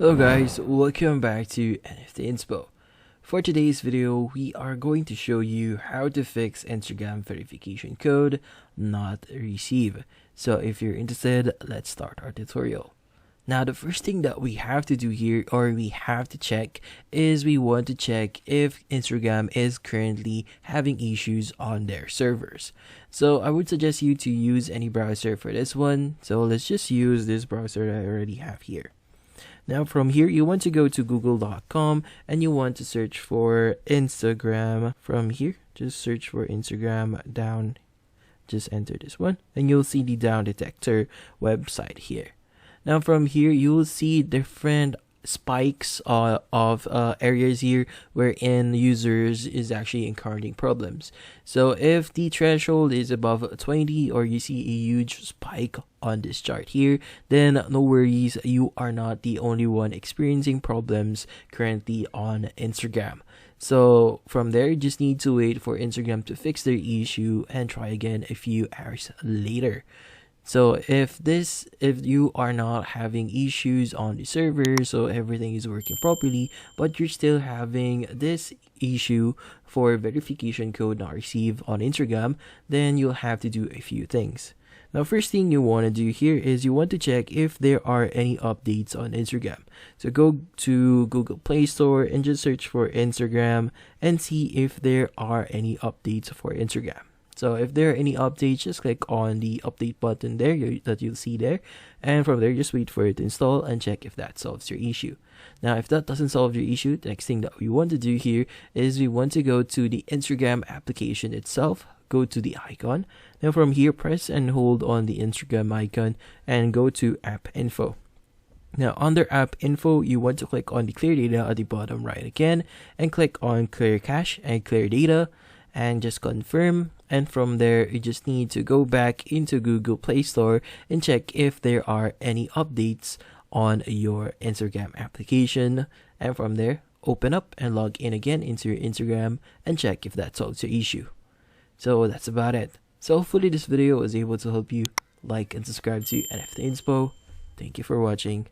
Hello guys, welcome back to NFT Inspo. For today's video, we are going to show you how to fix Instagram verification code not receive. So if you're interested, let's start our tutorial. Now the first thing that we have to do here, or we have to check, is we want to check if Instagram is currently having issues on their servers. So I would suggest you to use any browser for this one. So let's just use this browser that I already have here. Now from here, you want to go to google.com and you want to search for Instagram. From here, just search for Instagram down, just enter this one and you'll see the down detector website here. Now from here, you will see different spikes of areas here wherein users is actually encountering problems. So if the threshold is above 20 or you see a huge spike on this chart here, then no worries, you are not the only one experiencing problems currently on Instagram. So from there, you just need to wait for Instagram to fix their issue and try again a few hours later. So if you are not having issues on the server, so everything is working properly, but you're still having this issue for verification code not received on Instagram, then you'll have to do a few things. Now, first thing you want to do here is you want to check if there are any updates on Instagram. So go to Google Play Store and just search for Instagram and see if there are any updates for Instagram. So if there are any updates, just click on the update button there that you'll see there. And from there, just wait for it to install and check if that solves your issue. Now, if that doesn't solve your issue, the next thing that we want to do here is we want to go to the Instagram application itself. Go to the icon. Now from here, press and hold on the Instagram icon and go to app info. Now under app info, you want to click on the clear data at the bottom right again and click on clear cache and clear data and just confirm. And from there, you just need to go back into Google Play Store and check if there are any updates on your Instagram application. And from there, open up and log in again into your Instagram and check if that solves your issue. So that's about it. So hopefully this video was able to help you. Like and subscribe to NFT Inspo. Thank you for watching.